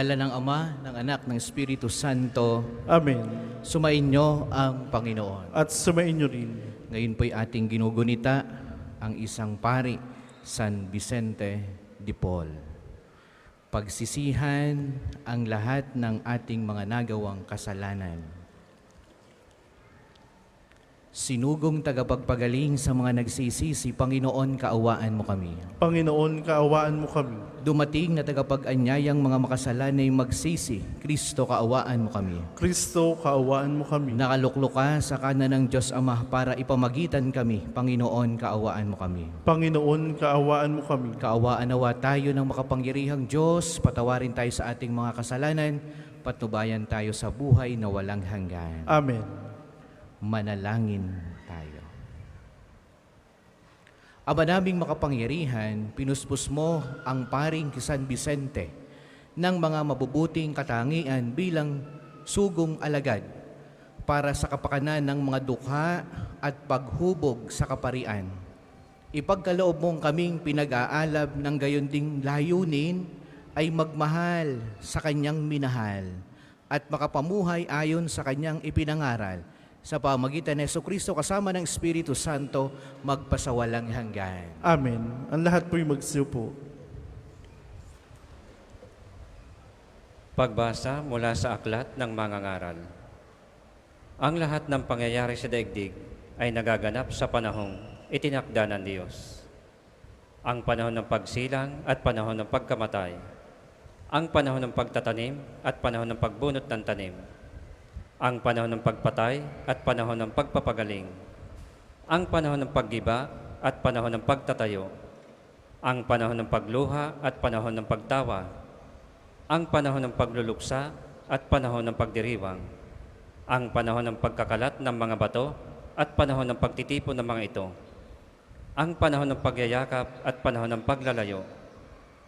ngalan ng Ama, ng Anak, ng Espiritu Santo, Amen. sumainyo ang Panginoon. At sumainyo rin. Ngayon po'y ating ginugunita ang isang pari, San Vicente de Paul. Pagsisihan ang lahat ng ating mga nagawang kasalanan. Sinugong tagapagpagaling sa mga nagsisisi, Panginoon, kaawaan mo kami. Panginoon, kaawaan mo kami. Dumating na tagapag-anyayang mga makasalanay magsisi, Kristo, kaawaan mo kami. Kristo, kaawaan mo kami. Nakaluklok ka sa kanan ng Diyos Ama para ipamagitan kami, Panginoon, kaawaan mo kami. Panginoon, kaawaan mo kami. Kaawaan nawa tayo ng makapangyarihang Diyos, patawarin tayo sa ating mga kasalanan, patnubayan tayo sa buhay na walang hanggan. Amen. Manalangin tayo. Ama naming makapangyarihan, pinuspos mo ang paring San Vicente ng mga mabubuting katangian bilang sugong alagad para sa kapakanan ng mga dukha at paghubog sa kaparian. Ipagkaloob mong kaming pinag-aalab ng gayon ding layunin ay magmahal sa kanyang minahal at makapamuhay ayon sa kanyang ipinangaral. Sa pamagitan ni Jesucristo kasama ng Espiritu Santo, magpasawalang hanggan. Amen. Ang lahat po'y magsiupo. Pagbasa mula sa aklat ng mga ngaral. Ang lahat ng pangyayari sa daigdig ay nagaganap sa panahong itinakda ng Diyos. Ang panahon ng pagsilang at panahon ng pagkamatay. Ang panahon ng pagtatanim at panahon ng pagbunot ng tanim. Ang panahon ng pagpatay at panahon ng pagpapagaling. Ang panahon ng paggiba at panahon ng pagtatayo. Ang panahon ng pagluha at panahon ng pagtawa. Ang panahon ng pagluluksa at panahon ng pagdiriwang. Ang panahon ng pagkakalat ng mga bato at panahon ng pagtitipon ng mga ito. Ang panahon ng pagyayakap at panahon ng paglalayo.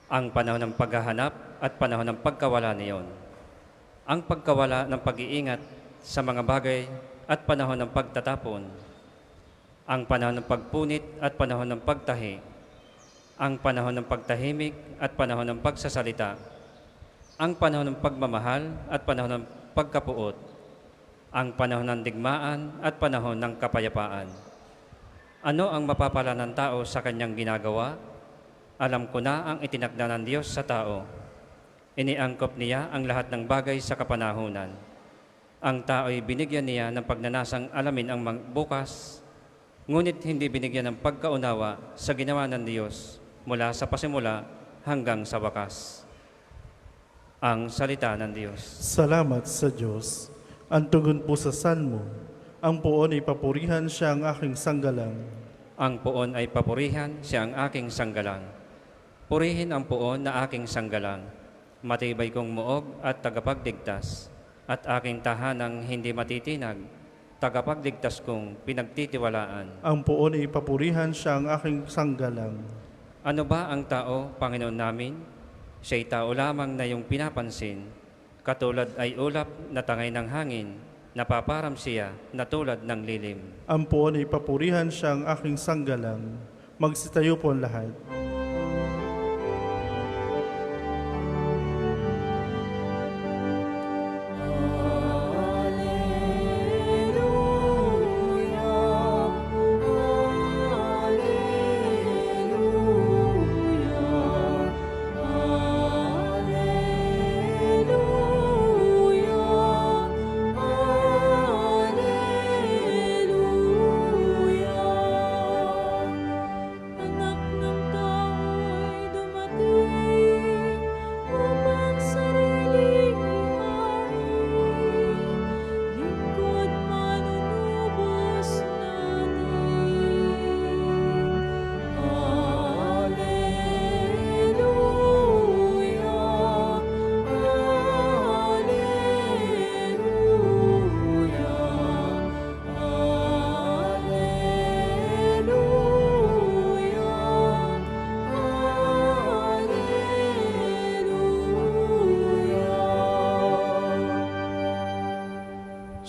Ang panahon ng paghahanap at panahon ng pagkawala niyon. Ang pagkawala ng pag-iingat sa mga bagay at panahon ng pagtatapon, ang panahon ng pagpunit at panahon ng pagtahi, ang panahon ng pagtahimik at panahon ng pagsasalita, ang panahon ng pagmamahal at panahon ng pagkapuot, ang panahon ng digmaan at panahon ng kapayapaan. Ano ang mapapala ng tao sa kanyang ginagawa? Alam ko na ang itinakda ng Diyos sa tao. Iniangkop niya ang lahat ng bagay sa kapanahunan. Ang tao'y binigyan niya ng pagnanasang alamin ang bukas, ngunit hindi binigyan ng pagkaunawa sa ginawa ng Diyos mula sa pasimula hanggang sa wakas. Ang salita ng Diyos. Salamat sa Diyos. Ang tugon po sa salmo, ang poon ay papurihan siya ang aking sanggalang. Ang poon ay papurihan siya ang aking sanggalang. Purihin ang poon na aking sanggalang. Matibay kong muog at tagapagligtas, at aking tahanang hindi matitinag, tagapagligtas kong pinagtitiwalaan. Ang poon ay papurihan siya ang aking sanggalang. Ano ba ang tao, Panginoon namin? Siya'y tao lamang na iyong pinapansin. Katulad ay ulap na tangay ng hangin, napaparam siya na tulad ng lilim. Ang poon ay papurihan siya ang aking sanggalang. Magsitayo po ang lahat.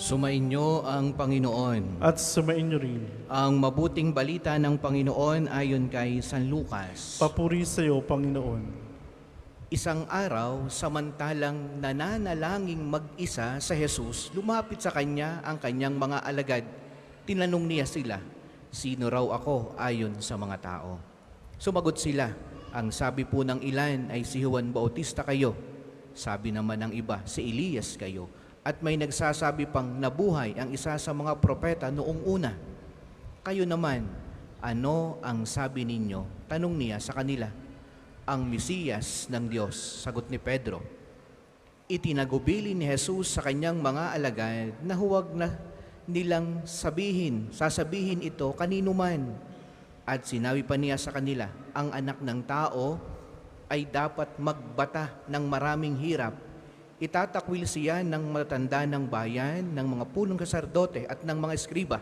Sumainyo ang Panginoon. At sumainyo rin. Ang mabuting balita ng Panginoon ayon kay San Lucas. Papuri sa iyo, Panginoon. Isang araw, samantalang nananalangin mag-isa sa Jesus, lumapit sa kanya ang kanyang mga alagad. Tinanong niya sila, "Sino raw ako ayon sa mga tao?" Sumagot sila, "Ang sabi po ng ilan ay si Juan Bautista kayo. Sabi naman ng iba, si Elias kayo. At may nagsasabi pang nabuhay ang isa sa mga propeta noong una. Kayo naman, ano ang sabi ninyo?" Tanong niya sa kanila. "Ang Mesiyas ng Diyos," sagot ni Pedro. Itinagubili ni Jesus sa kanyang mga alagad na huwag na nilang sasabihin ito kanino man. At sinabi pa niya sa kanila, ang anak ng tao ay dapat magbata ng maraming hirap. Itatakwil siya ng matatanda ng bayan, ng mga punong saserdote at ng mga eskriba.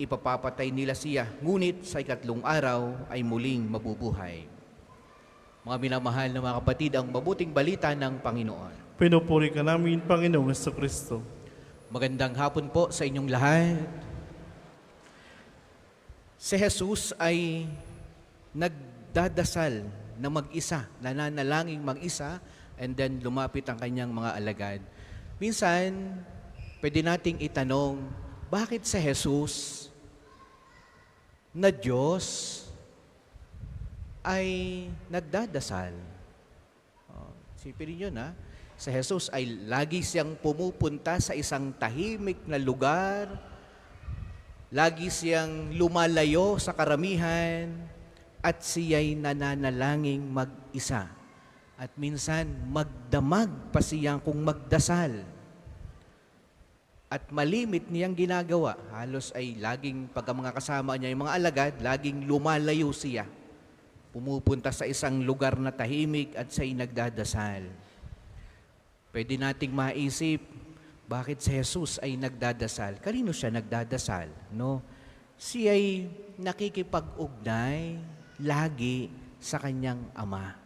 Ipapapatay nila siya, ngunit sa ikatlong araw ay muling mabubuhay. Mga minamahal na mga kapatid, ang mabuting balita ng Panginoon. Pinupuri ka namin, Panginoong Jesucristo. Magandang hapon po sa inyong lahat. Si Jesus ay nagdadasal na mag-isa, nananalangin mag-isa, and then lumapit ang kanyang mga alagad. Minsan, pwede nating itanong, bakit si Jesus na Diyos ay nagdadasal? Sipin niyo na, si Jesus ay lagi siyang pumupunta sa isang tahimik na lugar, lagi siyang lumalayo sa karamihan, at siya'y nananalangin mag-isa. At minsan, magdamag pa siya kung magdasal. At malimit niyang ginagawa. Halos ay laging, pag ang mga kasama niya, yung mga alagad, laging lumalayo siya. Pumupunta sa isang lugar na tahimik at siya'y nagdadasal. Pwede nating maisip, bakit si Jesus ay nagdadasal? Kanino siya nagdadasal? No? Siya'y nakikipag-ugnay lagi sa kanyang ama.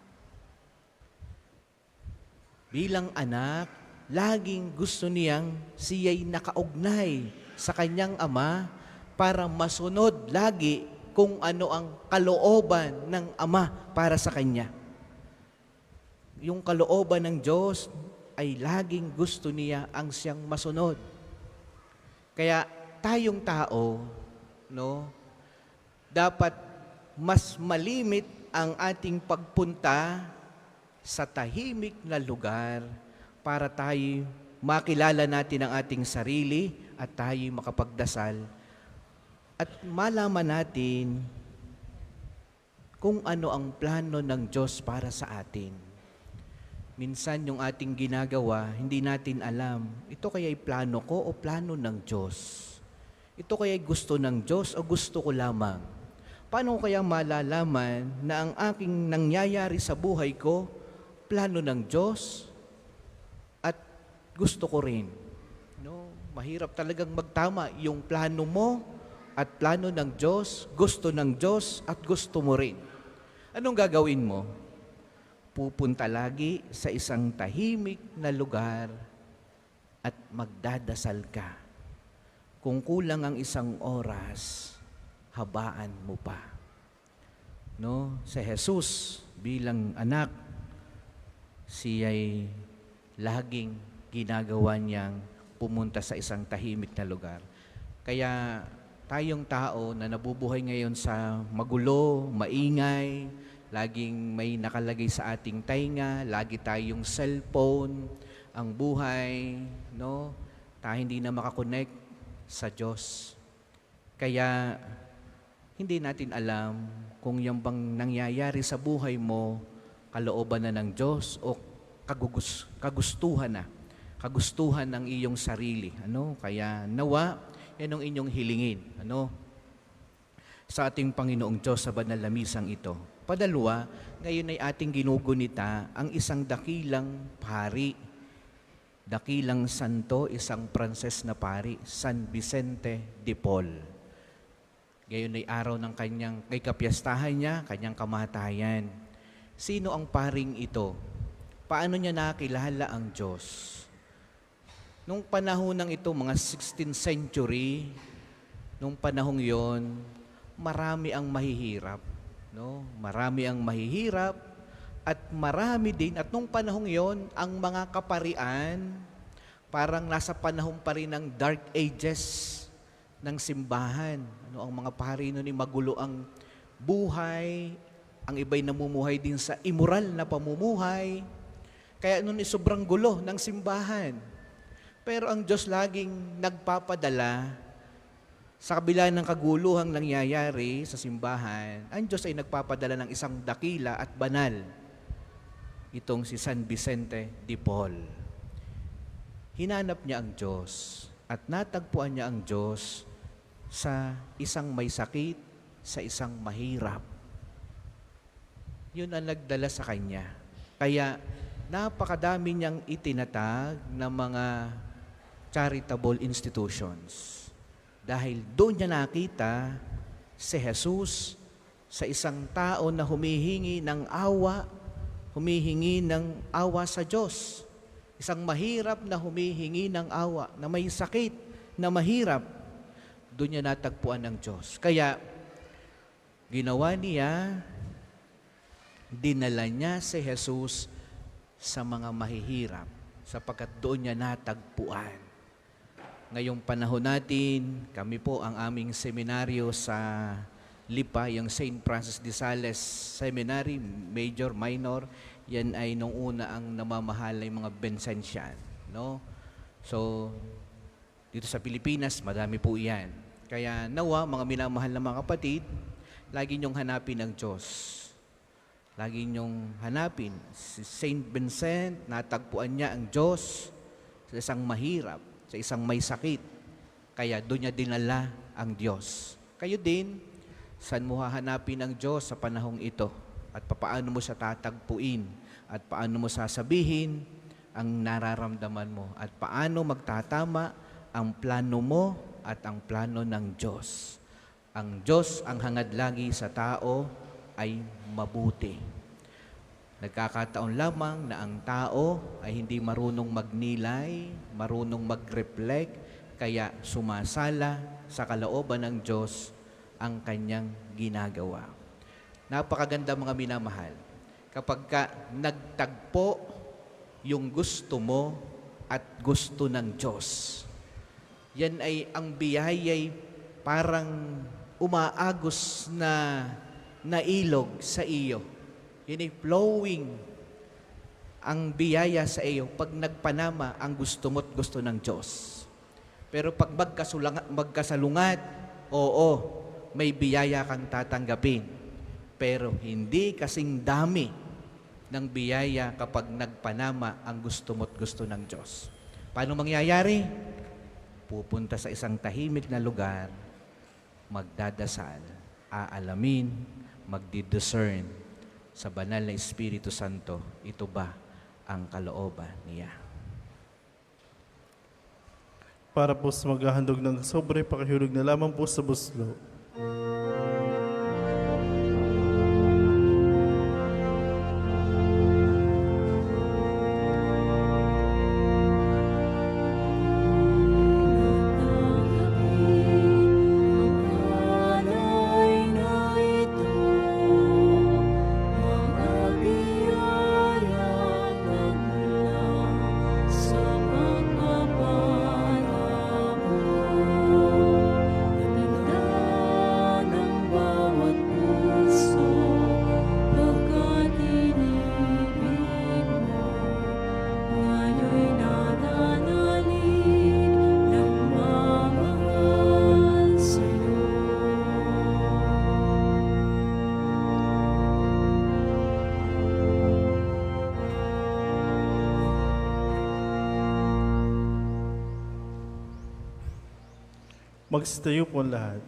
Bilang anak, laging gusto niyang siya'y nakaugnay sa kanyang ama para masunod lagi kung ano ang kalooban ng ama para sa kanya. Yung kalooban ng Diyos ay laging gusto niya ang siyang masunod. Kaya tayong tao, no, dapat mas malimit ang ating pagpunta sa tahimik na lugar para tayo makilala natin ang ating sarili at tayo makapagdasal at malaman natin kung ano ang plano ng Diyos para sa atin. Minsan yung ating ginagawa, hindi natin alam, ito kaya'y plano ko o plano ng Diyos? Ito kaya'y gusto ng Diyos o gusto ko lamang? Paano ko kaya malalaman na ang aking nangyayari sa buhay ko, plano ng Diyos at gusto ko rin? No? Mahirap talagang magtama yung plano mo at plano ng Diyos, gusto ng Diyos at gusto mo rin. Anong gagawin mo? Pupunta lagi sa isang tahimik na lugar at magdadasal ka. Kung kulang ang isang oras, habaan mo pa. No? Si Jesus bilang anak, siya'y laging ginagawa niyang pumunta sa isang tahimik na lugar. Kaya tayong tao na nabubuhay ngayon sa magulo, maingay, laging may nakalagay sa ating tainga, lagi tayong cellphone, ang buhay, no? Tayo hindi na makakonect sa Diyos. Kaya hindi natin alam kung yung bang nangyayari sa buhay mo, kalooban na ng Diyos o kagustuhan ng iyong sarili. Ano? Kaya nawa, yan ang inyong hilingin. Ano? Sa ating Panginoong Diyos sa banal na misang ito. Padalwa, ngayon ay ating ginugunita ang isang dakilang pari. Dakilang santo, isang Pranses na pari, San Vicente de Paul. Ngayon ay araw ng kay kapiyastahan niya, kanyang kamatayan. Sino ang paring ito? Paano niya nakilala ang Diyos? Nung panahon ng ito, mga 16th century, nung panahong yon, marami ang mahihirap. No? Marami ang mahihirap At marami din, at nung panahong yon, ang mga kaparian, parang nasa panahon pa rin ng dark ages ng simbahan. Ang mga pari nun, magulo ang buhay, ang iba'y namumuhay din sa immoral na pamumuhay. Kaya nun sobrang gulo ng simbahan. Pero ang Diyos laging nagpapadala sa kabila ng kaguluhang nangyayari sa simbahan, ang Diyos ay nagpapadala ng isang dakila at banal. Itong si San Vicente de Paul. Hinanap niya ang Diyos at natagpuan niya ang Diyos sa isang may sakit, sa isang mahirap. Yun ang nagdala sa kanya. Kaya napakadami niyang itinatag ng mga charitable institutions. Dahil doon niya nakita si Jesus sa isang tao na humihingi ng awa sa Diyos. Isang mahirap na humihingi ng awa, na may sakit, na mahirap. Doon niya natagpuan ng Diyos. Kaya, ginawa niya, dinala niya si Jesus sa mga mahihirap, sapagkat doon niya natagpuan. Ngayong panahon natin, kami po ang aming seminaryo sa Lipa, yung St. Francis de Sales Seminary, Major, Minor, yan ay nung una ang namamahal ng mga Vincentian. No? So, dito sa Pilipinas, madami po yan. Kaya nawa, mga minamahal na mga kapatid, lagi niyong hanapin ang Diyos. Lagi niyong hanapin. Si St. Vincent, natagpuan niya ang Diyos sa isang mahirap, sa isang may sakit. Kaya doon niya dinala ang Diyos. Kayo din, saan mo hahanapin ang Diyos sa panahong ito? At paano mo siya tatagpuin? At paano mo sasabihin ang nararamdaman mo? At paano magtatama ang plano mo at ang plano ng Diyos? Ang Diyos, ang hangad lagi sa tao ay mabuti. Nagkakataon lamang na ang tao ay hindi marunong magnilay, marunong mag-reflect, kaya sumasala sa kalooban ng Diyos ang kanyang ginagawa. Napakaganda mga minamahal. Kapag ka nagtagpo yung gusto mo at gusto ng Diyos, yan ay ang biyaya'y parang umaagos na ilog sa iyo. Yan ay flowing ang biyaya sa iyo pag nagpanama ang gusto mo't gusto ng Diyos. Pero pag magkasalungat, oo, may biyaya kang tatanggapin. Pero hindi kasing dami ng biyaya kapag nagpanama ang gusto mo't gusto ng Diyos. Paano mangyayari? Pupunta sa isang tahimik na lugar, magdadasal, aalamin, magdidiscern sa banal na Espiritu Santo, ito ba ang kalooban niya? Para po sa maghahandog ng sobre, pakihulog na lamang po sa buslo. Magsitayo po ang lahat.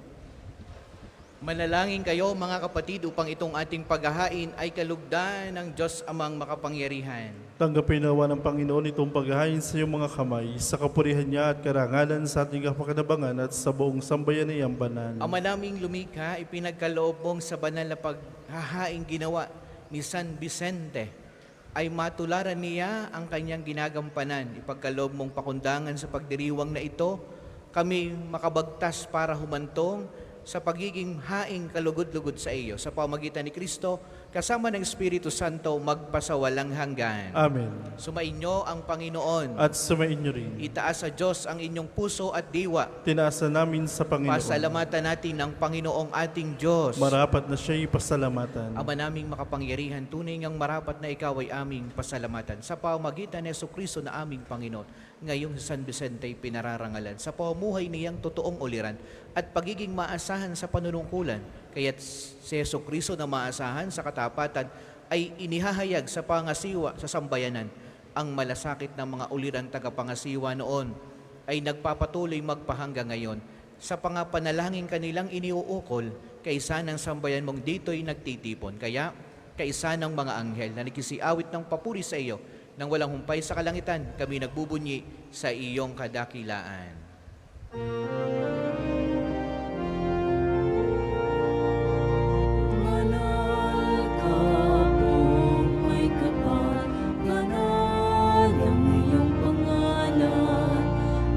Manalangin kayo mga kapatid upang itong ating paghahain ay kalugdan ng Diyos amang makapangyarihan. Tanggapin nawa ng Panginoon itong paghahain sa iyong mga kamay, sa kapurihan niya at karangalan sa ating kapakinabangan at sa buong sambayan niyang banal. Ama naming lumikha, ipinagkaloob mong sa banal na paghahain ginawa ni San Vicente, ay matularan niya ang kanyang ginagampanan. Ipagkaloob mong pakundangan sa pagdiriwang na ito, kami makabagtas para humantong sa pagiging haing kalugod-lugod sa iyo. Sa pamagitan ni Kristo kasama ng Espiritu Santo magpasawalang hanggan. Amen. Sumainyo ang Panginoon. At sumain niyo rin. Itaas sa Diyos ang inyong puso at diwa. Tinaasan namin sa Panginoon. Pasalamatan natin ang Panginoong ating Diyos. Marapat na siya'y pasalamatan. Ama naming makapangyarihan, tunay ngang marapat na ikaw ay aming pasalamatan. Sa pamamagitan ni Jesucristo na aming Panginoon, ngayong si San Vicente ay pinararangalan. Sa pamumuhay niyang totoong uliran at pagiging maasahan sa panunungkulan, kaya't si Jesucristo na maasahan sa katapatan ay inihahayag sa pangasiwa sa sambayanan. Ang malasakit ng mga ulirang tagapangasiwa noon ay nagpapatuloy magpahangga ngayon sa pangapanalangin kanilang iniuukol kaysa ng sambayan mong dito'y nagtitipon. Kaya kaisa ng mga anghel na nagkisiawit ng papuri sa iyo nang walang humpay sa kalangitan, kami nagbubunyi sa iyong kadakilaan. Banal ka po, may kapal, banal ang iyong pangalan,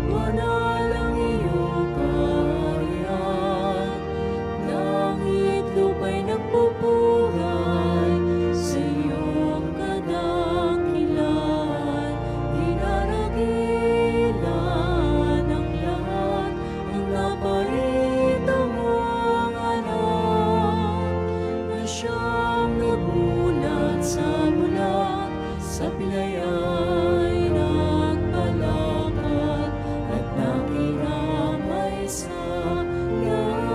banal ang iyong kaharian, langit lupa'y nagpupugay sa iyong kadakilan, dinaragilan ang lahat, ang naparito mong anak, na siyang nagulat sa mulat, sa pilay ay nagpalakad, at nakiramay sa lahat.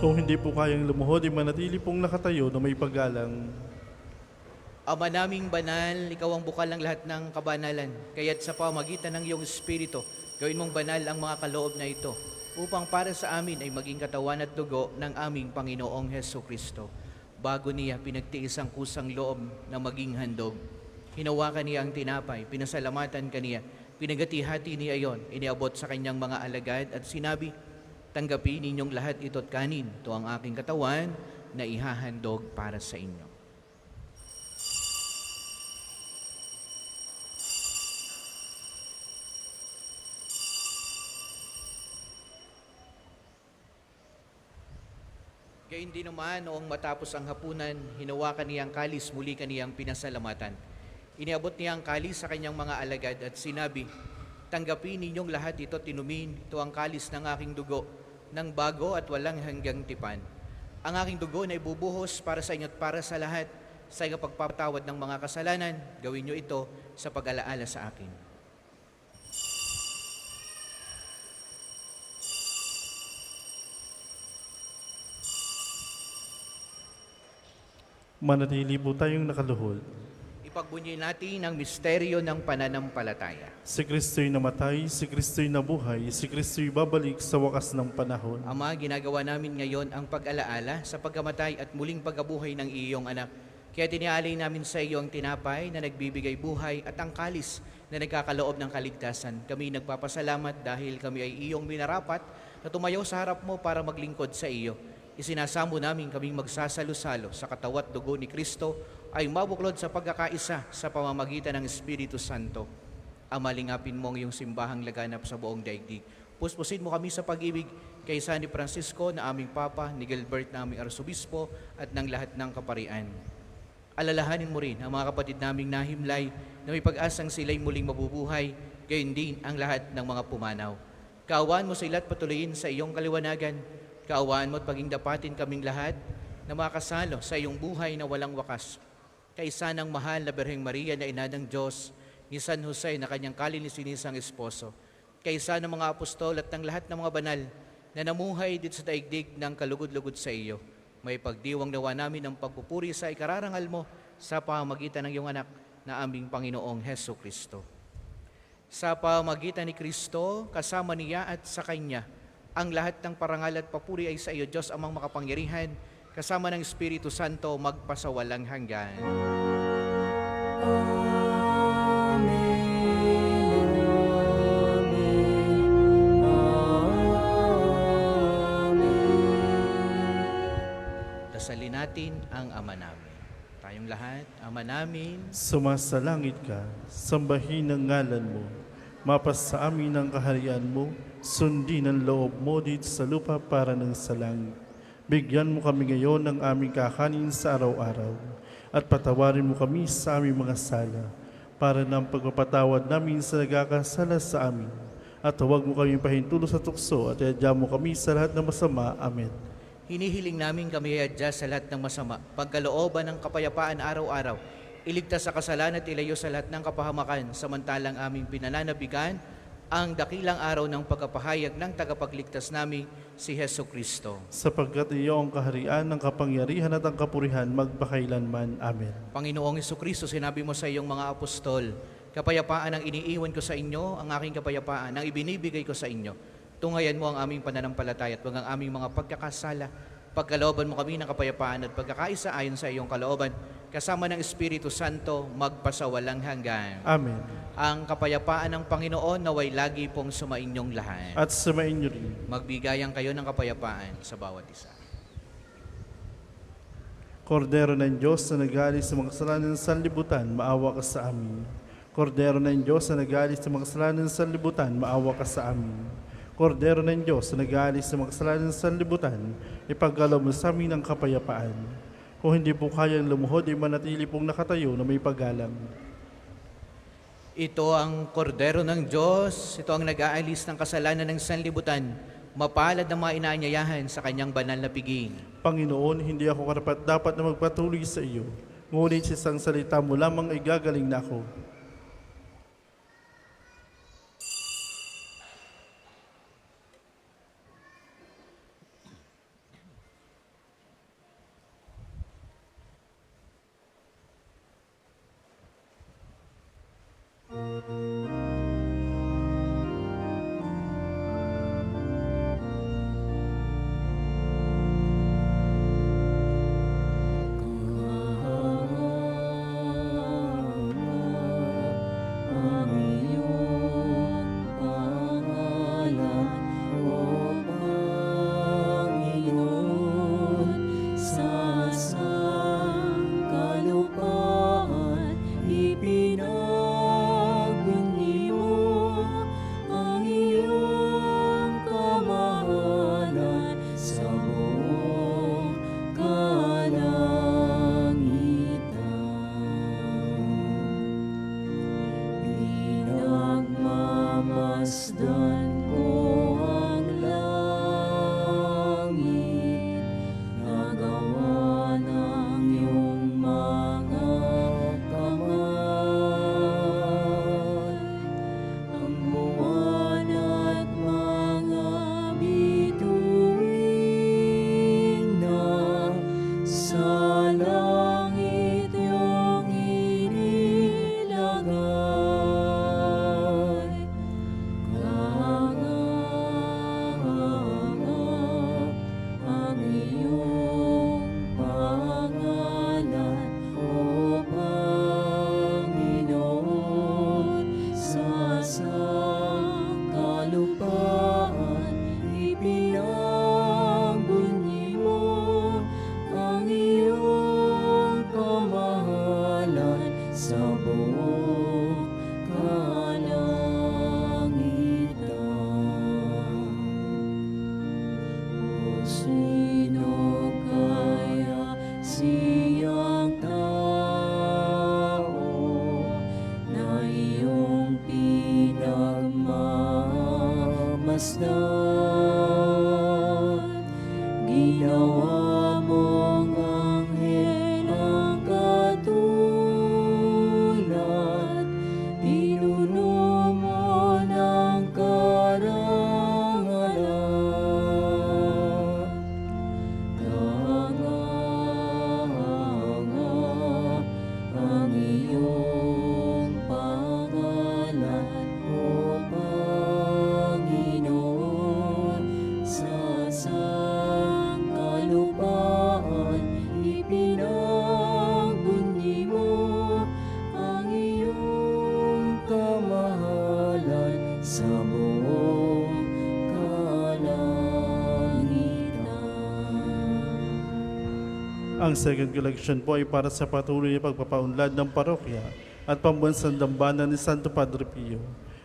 Kung hindi po kayang lumuhod, manatili pong nakatayo na may paggalang. Ama naming banal, ikaw ang bukal ng lahat ng kabanalan. Kaya't sa pamagitan ng iyong Espiritu, gawin mong banal ang mga kaloob na ito, upang para sa amin ay maging katawan at dugo ng aming Panginoong Jesucristo. Bago niya pinagtiis ang kusang loob na maging handog, hinawakan niya ang tinapay, pinasalamatan kaniya, pinagati-hati niya iyon, iniabot sa kanyang mga alagad at sinabi, tanggapin ninyong lahat ito't kanin, ito ang aking katawan na ihahandog para sa inyo. Gayun din naman, noong matapos ang hapunan, hinawakan niya ang kalis, muli kaniyang pinasalamatan. Iniabot niya ang kalis sa kanyang mga alagad at sinabi, tanggapin ninyong lahat ito, tinumin, ito ang kalis ng aking dugo, ng bago at walang hanggang tipan. Ang aking dugo na ibubuhos para sa inyo at para sa lahat, sa pagpapatawad ng mga kasalanan, gawin niyo ito sa pag-alaala sa akin. Manatili po tayong nakaluhod. Ipagbunyi natin ang misteryo ng pananampalataya. Si Kristo'y namatay, si Kristo'y nabuhay, si Kristo'y babalik sa wakas ng panahon. Ama, ginagawa namin ngayon ang pag-alaala sa pagkamatay at muling pagkabuhay ng iyong anak. Kaya tinialay namin sa iyo ang tinapay na nagbibigay buhay at ang kalis na nagkakaloob ng kaligtasan. Kami nagpapasalamat dahil kami ay iyong minarapat na tumayo sa harap mo para maglingkod sa iyo. Isinasamo namin kaming magsasalo-salo sa katawat dugo ni Kristo ay mabuklod sa pagkakaisa sa pamamagitan ng Espiritu Santo. Amalingapin mo ang iyong simbahang laganap sa buong daigdig. Puspusin mo kami sa pag-ibig kay San Francisco na aming Papa, ni Gilbert na aming Arsobispo at ng lahat ng kaparian. Alalahanin mo rin ang mga kapatid naming nahimlay na may pag-asang sila'y muling mabubuhay, gayon din ang lahat ng mga pumanaw. Kaawaan mo sila at patuloyin sa iyong kaliwanagan. Kaawaan mo at paging dapatin kaming lahat na makasalo sa iyong buhay na walang wakas. Kaisa ng mahal na Birheng Maria na ina ng Diyos, ni San Jose na kanyang kalilisinisang esposo, kaisa ng mga apostol at ng lahat ng mga banal na namuhay dito sa daigdig ng kalugod-lugod sa iyo. May pagdiwang nawa namin ang pagpupuri sa ikararangal mo sa pamamagitan ng iyong anak na aming Panginoong Jesucristo. Sa pamamagitan ni Kristo, kasama niya at sa Kanya, ang lahat ng parangal at papuri ay sa iyo, Diyos amang makapangyarihan, kasama ng Espiritu Santo, magpasawalang hanggan. Dasalin natin ang Ama namin. Tayong lahat, Ama namin, Sumasalangit ka, sambahin ang ngalan mo. Mapas sa amin ang kaharian mo, sundin ang loob mo dito sa lupa para ng sa langit. Bigyan mo kami ngayon ng aming kakanin sa araw-araw at patawarin mo kami sa aming mga sala para ng pagpapatawad namin sa nagkakasala sa amin. At huwag mo kami pahintulo sa tukso at iadya mo kami sa lahat ng masama. Amen. Hinihiling namin kami adya sa lahat ng masama, pagkalooban ng kapayapaan araw-araw, iligtas sa kasalanan at ilayo sa lahat ng kapahamakan, samantalang aming pinananabigan ang dakilang araw ng pagkapahayag ng tagapagligtas namin, si Heso Kristo. Sapagkat iyo ang kaharian, ng kapangyarihan at ang kapurihan magpakailanman. Amen. Panginoong Kristo, sinabi mo sa iyong mga apostol, kapayapaan ang iniiwan ko sa inyo, ang aking kapayapaan ang ibinibigay ko sa inyo. Tungayan mo ang aming pananampalataya at wag ang aming mga pagkakasala. Pagkalooban mo kami ng kapayapaan at pagkakaisa ayon sa iyong kalooban, kasama ng Espiritu Santo, magpasawalang hanggan. Amen. Ang kapayapaan ng Panginoon naway lagi pong sumainyong lahat. At sumain niyo rin. Magbigayan kayo ng kapayapaan sa bawat isa. Kordero ng Diyos na nagalis sa mga kasalanan ng sanlibutan, maawa ka sa amin. Kordero ng Diyos na nagalis sa mga kasalanan ng sanlibutan, maawa ka sa amin. Kordero ng Diyos na nagalis sa mga kasalanan ng sanlibutan, ipagkaloob mo sa amin ang kapayapaan. Kung hindi po kayang lumuhod, ay manatili pong nakatayo na may paggalang. Ito ang kordero ng Diyos, ito ang nag-aalis ng kasalanan ng sanlibutan, mapalad na mga inaanyayahan sa kanyang banal na piging. Panginoon, hindi ako karapat dapat na magpatuloy sa iyo, ngunit sa isang salita mo lamang ay gagaling na ako. Ang iyong pangalan, O Panginoon, sa sangkalupaan ipinagbunyi mo ang iyong kamahalan sa buong pinagmamasdan ko ang langit, nagawa ng iyong mga kamay, ang buwan at mga bituin na sa langit iyong inilagay. Kahanga ang iyong pangalan, O Panginoon, sa sangkalupaan ipinagbunyi mo ang iyong kamahalan sa buong kalangitan. O sino kaya siyang tao na iyong pinagmamasdan? Ginawa mong anghel ang katulad, pinuno mo ng karangalan. Kahanga ang iyong pangalan, O Panginoon, sa sangkalupaan ipinagbunyi mo ang iyong kamahalan sa buong kalangitan. Ang second collection po ay para sa patuloy na pagpapaunlad ng parokya at pambansang dambana ni Santo Padre Pio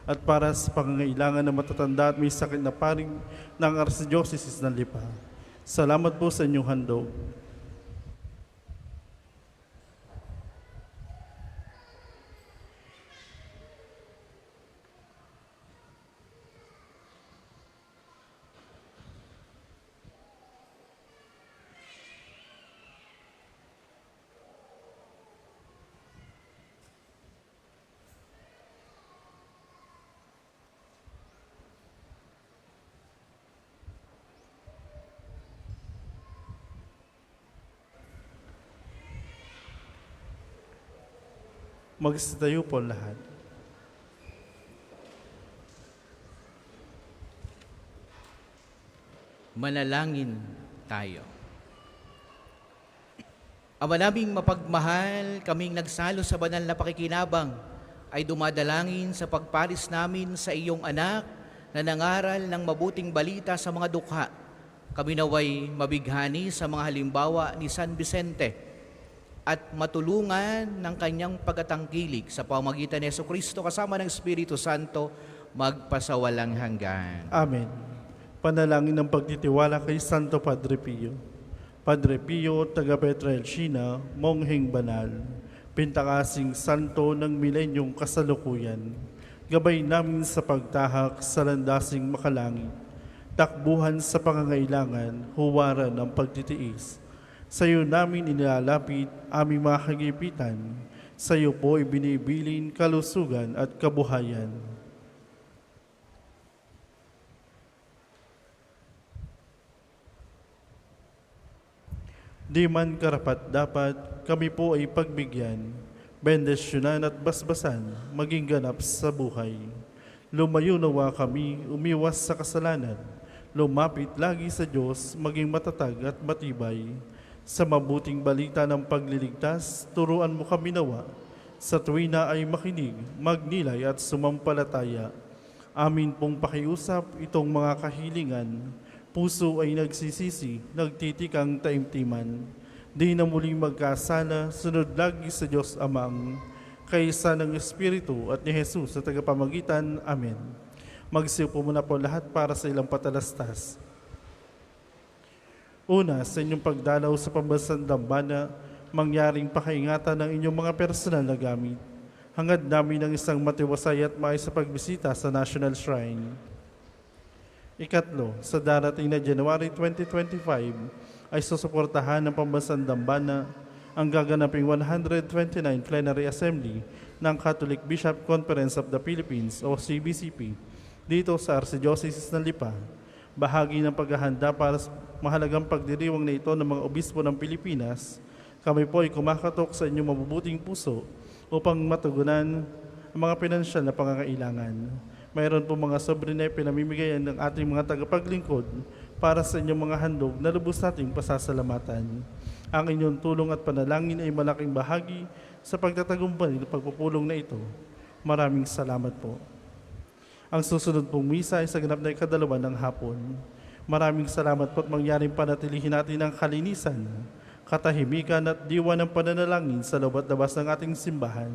at para sa pangangailangan ng matatanda at may sakit na paring ng Archdiocese ng Lipa. Salamat po sa inyong handog. Magsitayo po lahat. Manalangin tayo. Ama naming mapagmahal, kaming nagsalo sa banal na pakikinabang, ay dumadalangin sa pagparis namin sa iyong anak na nangaral ng mabuting balita sa mga dukha. Kami naway mabighani sa mga halimbawa ni San Vicente at matulungan ng kanyang pagkatangkilik sa pamagitan ni Jesucristo kasama ng Espiritu Santo magpasawalang hanggan. Amen. Panalangin ng pagtitiwala kay Santo Padre Pio. Padre Pio, taga Petrelcina, mongheng banal, pintakasing santo ng milenyong kasalukuyan, gabay namin sa pagtahak sa landasing makalangit, takbuhan sa pangangailangan, huwaran ng pagtitiis. Sa iyo namin inilalapit aming mga kagipitan, sa iyo po ibinibilin kalusugan at kabuhayan. Di man karapat-dapat, kami po ay pagbigyan, bendesyonan at basbasan, maging ganap sa buhay. Lumayo nawa kami, umiwas sa kasalanan, lumapit lagi sa Diyos, maging matatag at matibay. Sa mabuting balita ng pagliligtas, turuan mo kami nawa, sa tuwina ay makinig, magnilay at sumampalataya. Amin pong pakiusap itong mga kahilingan, puso ay nagsisisi, nagtitikang taimtiman. Di na muling magkasala, sunod lagi sa Diyos Amang, kaysa ng Espiritu at ni Jesus sa tagapamagitan. Amen. Magsiupo muna po lahat para sa ilang patalastas. Una, sa inyong pagdalaw sa pambansang dambana, mangyaring pakaingatan ng inyong mga personal na gamit. Hangad namin ng isang matiwasay at maayos sa pagbisita sa National Shrine. Ikatlo, sa darating na January 2025 ay susuportahan ng Pambansang Dambana ang gaganaping 129 Plenary Assembly ng Catholic Bishop Conference of the Philippines o CBCP dito sa Archdiocese ng Lipa. Bahagi ng paghahanda para sa mahalagang pagdiriwang na ito ng mga obispo ng Pilipinas, kami po ay kumakatok sa inyong mabubuting puso upang matugunan ang mga pinansyal na pangangailangan. Mayroon po mga sobre na pinamimigayan ng ating mga tagapaglingkod para sa inyong mga handog na lubos nating pasasalamatan. Ang inyong tulong at panalangin ay malaking bahagi sa pagtatagumpay ng pagpupulong na ito. Maraming salamat po. Ang susunod pong misa ay sa ganap na ikadalawa ng hapon. Maraming salamat po at mangyaring panatilihin natin ang kalinisan, katahimikan at diwa ng pananalangin sa loob at labas ng ating simbahan.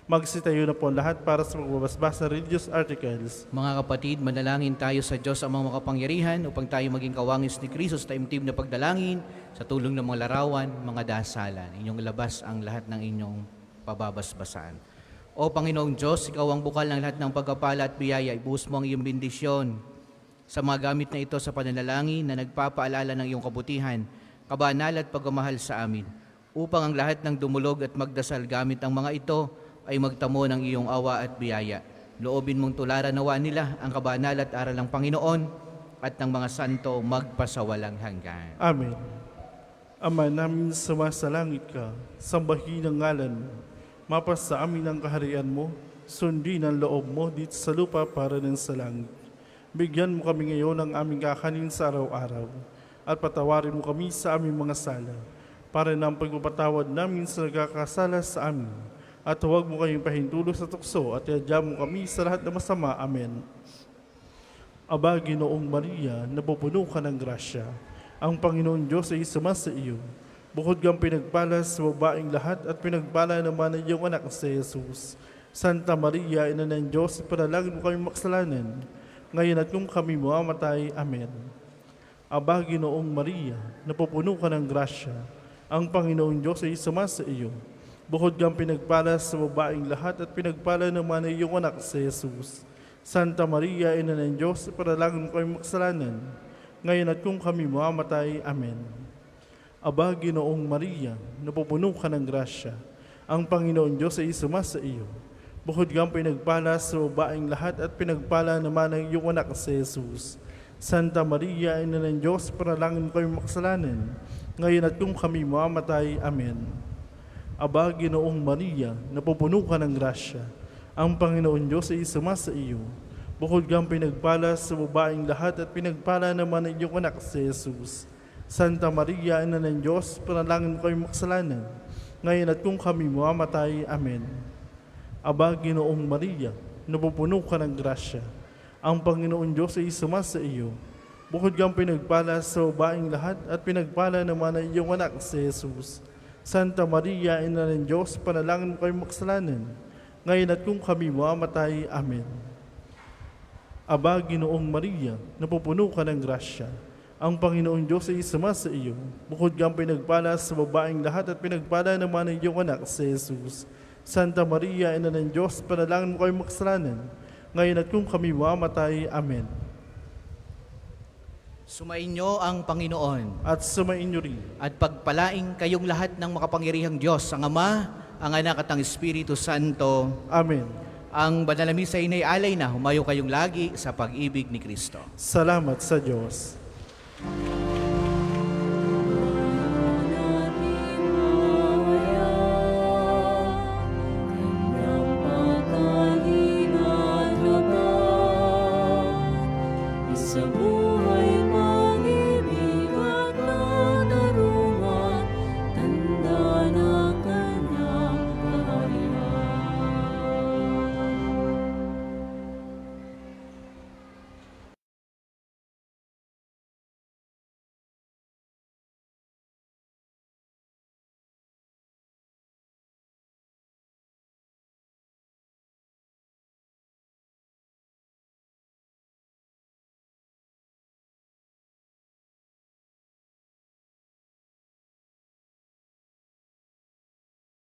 Magsitayo na po lahat para sa pagbabasbas ng religious articles. Mga kapatid, manalangin tayo sa Diyos amang makapangyarihan upang tayo maging kawangis ni Kristo sa taimtim na pagdalangin sa tulong ng mga larawan, mga dasalan. Inyong labas ang lahat ng inyong pababasbasan. O Panginoong Diyos, Ikaw ang bukal ng lahat ng pagkapala at biyaya. Ibuhos mo ang iyong bendisyon sa mga gamit na ito sa pananalangin na nagpapaalala ng iyong kabutihan, kabanal at pagmamahal sa amin, upang ang lahat ng dumulog at magdasal gamit ang mga ito ay magtamo ng iyong awa at biyaya. Loobin mong tularan nawa nila ang kabanal at aral ng Panginoon at ng mga santo magpasawalang hanggan. Amen. Ama namin sumasalangit ka, sambahin ang ngalan mo. Mapas sa amin ang kaharian mo, sundin ang loob mo dito sa lupa para ng sa langit. Bigyan mo kami ngayon ng aming kakanin sa araw-araw at patawarin mo kami sa aming mga sala para na ang pagpapatawad namin sa nagkakasala sa amin. At huwag mo kayong pahintulo sa tukso at iadya mo kami sa lahat na masama. Amen. Aba, Ginoong Maria, napupuno ka ng grasya. Ang Panginoon Diyos ay sumasa iyo. Bukod kang pinagpala sa babaeng lahat at pinagpala naman ang iyong anak si Jesus. Santa Maria, Ina ng Diyos, ipanalangin mo kami makasalanan, ngayon at kung kami mamamatay. Amen. Aba, Ginoong Maria, napupuno ka ng grasya, ang Panginoong Diyos ay sumasa iyo. Bukod kang pinagpala sa babaeng lahat at pinagpala naman ay iyong anak si Jesus. Santa Maria, Ina ng Diyos, panalangin ko ay makasalanan, ngayon at kung kami mamamatay. Amen. Aba, Ginoong Maria, napupuno ka ng grasya, ang Panginoong Diyos ay sumasa iyo. Bukod kang pinagpala sa babaeng lahat at pinagpala naman ang iyong anak si Jesus. Santa Maria, Ina ng Diyos, panalangin ko ay makasalanan, ngayon at kung kami mamamatay. Amen. Aba, Ginoong Maria, napupuno ka ng grasya, ang Panginoon Diyos ay sumasa iyo. Bukod kang pinagpala sa babaeng lahat at pinagpala naman ang iyong anak si Jesus. Santa Maria, Ina ng Diyos, panalangin ko ay makasalanan, ngayon at kung kami mamamatay. Amen. Aba, Ginoong Maria, napupuno ka ng grasya, ang Panginoon Diyos ay sumasa iyo. Bukod kang pinagpala sa babaeng lahat at pinagpala naman ang iyong anak si Jesus. Santa Maria, Ina ng Diyos, panalangin ko ay makasalanan, ngayon at kung kami mamamatay. Amen. Aba, Ginoong Maria, napupuno ka ng grasya, ang Panginoong Diyos ay sumasa iyo. Bukod kang pinagpala sa babaeng lahat at pinagpala naman ang iyong anak si Jesus. Santa Maria, Ina ng Diyos, panalangin ko ay makasalanan, ngayon at kung kami mamamatay. Amen. Sumainyo ang Panginoon At sumainyo rin. at pagpalaing kayong lahat ng makapangyarihang Diyos, ang Ama, ang Anak at ang Espiritu Santo. Amen. Ang banal na misa ay alay na humayo kayong lagi sa pag-ibig ni Kristo. Salamat sa Diyos.